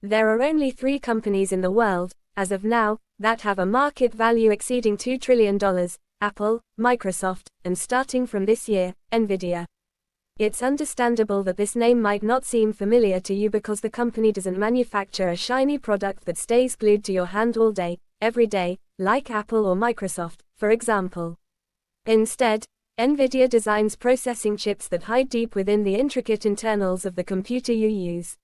There are only 3 companies in the world, as of now, that have a market value exceeding $2 trillion, Apple, Microsoft, and starting from this year, Nvidia. It's understandable that this name might not seem familiar to you because the company doesn't manufacture a shiny product that stays glued to your hand all day, every day, like Apple or Microsoft, for example. Instead, Nvidia designs processing chips that hide deep within the intricate internals of the computer you use.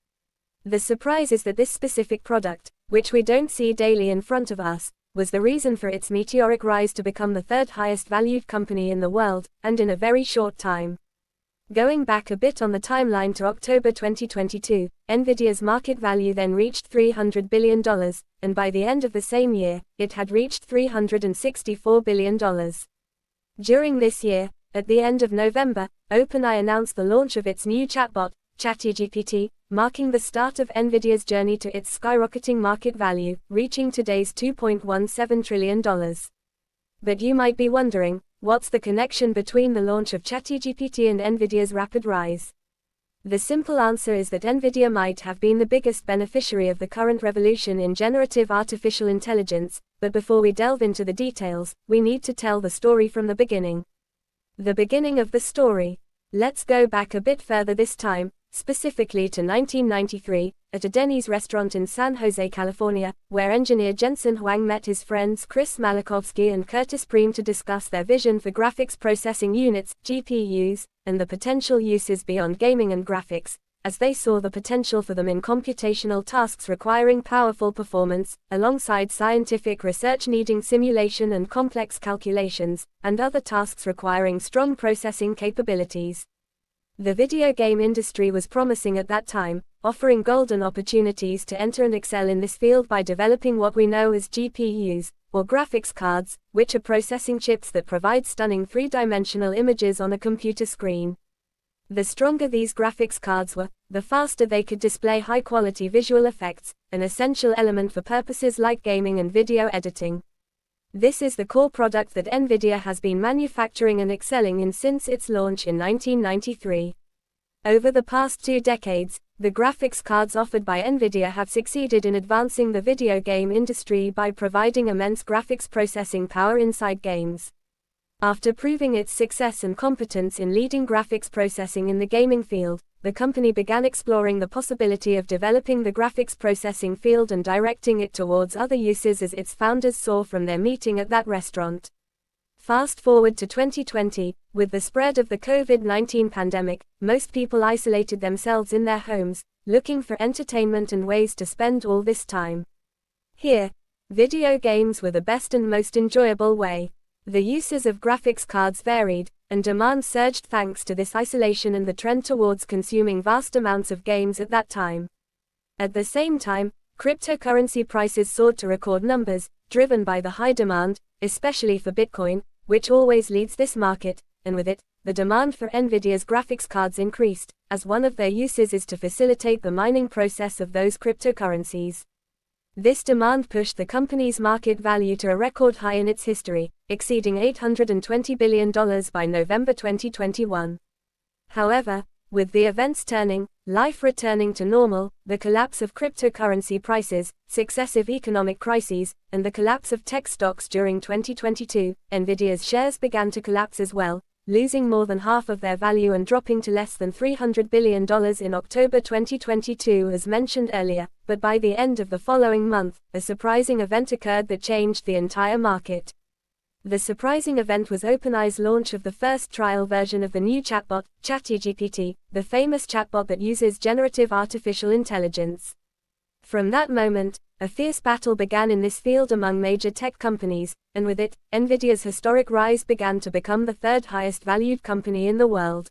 The surprise is that this specific product, which we don't see daily in front of us, was the reason for its meteoric rise to become the 3rd highest valued company in the world, and in a very short time. Going back a bit on the timeline to October 2022, Nvidia's market value then reached $300 billion, and by the end of the same year, it had reached $364 billion. During this year, at the end of November, OpenAI announced the launch of its new chatbot, ChatGPT, marking the start of Nvidia's journey to its skyrocketing market value, reaching today's $2.17 trillion. But you might be wondering, what's the connection between the launch of ChatGPT and Nvidia's rapid rise? The simple answer is that Nvidia might have been the biggest beneficiary of the current revolution in generative artificial intelligence, but before we delve into the details, we need to tell the story from the beginning. The beginning of the story. Let's go back a bit further this time, specifically to 1993, at a Denny's restaurant in San Jose, California, where engineer Jensen Huang met his friends Chris Malachowski and Curtis Preem to discuss their vision for graphics processing units, GPUs, and the potential uses beyond gaming and graphics, as they saw the potential for them in computational tasks requiring powerful performance, alongside scientific research needing simulation and complex calculations, and other tasks requiring strong processing capabilities. The video game industry was promising at that time, offering golden opportunities to enter and excel in this field by developing what we know as GPUs, or graphics cards, which are processing chips that provide stunning 3-dimensional images on a computer screen. The stronger these graphics cards were, the faster they could display high-quality visual effects, an essential element for purposes like gaming and video editing. This is the core product that Nvidia has been manufacturing and excelling in since its launch in 1993. Over the past 2 decades, the graphics cards offered by Nvidia have succeeded in advancing the video game industry by providing immense graphics processing power inside games. After proving its success and competence in leading graphics processing in the gaming field, the company began exploring the possibility of developing the graphics processing field and directing it towards other uses, as its founders saw from their meeting at that restaurant. Fast forward to 2020, with the spread of the COVID-19 pandemic, most people isolated themselves in their homes, looking for entertainment and ways to spend all this time. Here, video games were the best and most enjoyable way. The uses of graphics cards varied, and demand surged thanks to this isolation and the trend towards consuming vast amounts of games at that time. At the same time, cryptocurrency prices soared to record numbers, driven by the high demand, especially for Bitcoin, which always leads this market, and with it, the demand for Nvidia's graphics cards increased, as one of their uses is to facilitate the mining process of those cryptocurrencies. This demand pushed the company's market value to a record high in its history, exceeding $820 billion by November 2021. However, with the events turning, life returning to normal, the collapse of cryptocurrency prices, successive economic crises, and the collapse of tech stocks during 2022, Nvidia's shares began to collapse as well, losing more than half of their value and dropping to less than $300 billion in October 2022 as mentioned earlier, but by the end of the following month, a surprising event occurred that changed the entire market. The surprising event was OpenAI's launch of the first trial version of the new chatbot, ChatGPT, the famous chatbot that uses generative artificial intelligence. From that moment, a fierce battle began in this field among major tech companies, and with it, Nvidia's historic rise began to become the 3rd highest valued company in the world.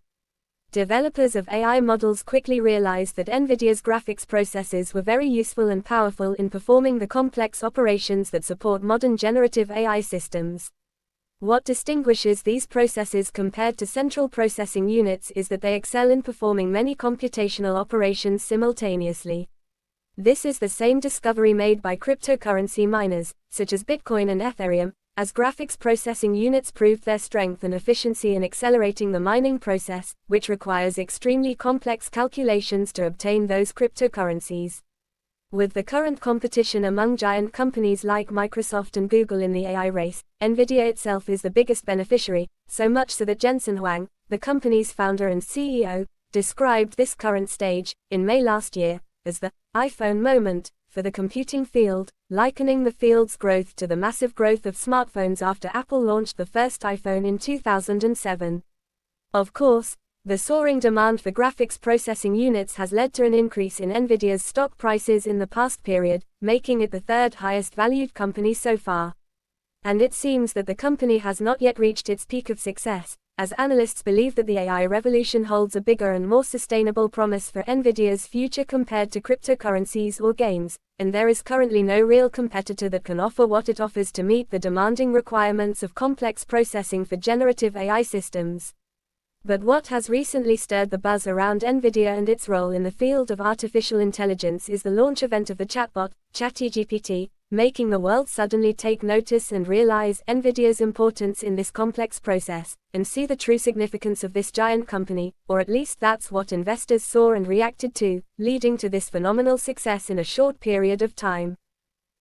Developers of AI models quickly realized that Nvidia's graphics processors were very useful and powerful in performing the complex operations that support modern generative AI systems. What distinguishes these processors compared to central processing units is that they excel in performing many computational operations simultaneously. This is the same discovery made by cryptocurrency miners, such as Bitcoin and Ethereum, as graphics processing units proved their strength and efficiency in accelerating the mining process, which requires extremely complex calculations to obtain those cryptocurrencies. With the current competition among giant companies like Microsoft and Google in the AI race, Nvidia itself is the biggest beneficiary, so much so that Jensen Huang, the company's founder and CEO, described this current stage, in May last year, as the iPhone moment for the computing field, likening the field's growth to the massive growth of smartphones after Apple launched the first iPhone in 2007. Of course, the soaring demand for graphics processing units has led to an increase in Nvidia's stock prices in the past period, making it the third highest valued company so far. And it seems that the company has not yet reached its peak of success, as analysts believe that the AI revolution holds a bigger and more sustainable promise for Nvidia's future compared to cryptocurrencies or games, and there is currently no real competitor that can offer what it offers to meet the demanding requirements of complex processing for generative AI systems. But what has recently stirred the buzz around Nvidia and its role in the field of artificial intelligence is the launch event of the chatbot, ChatGPT, making the world suddenly take notice and realize Nvidia's importance in this complex process, and see the true significance of this giant company, or at least that's what investors saw and reacted to, leading to this phenomenal success in a short period of time.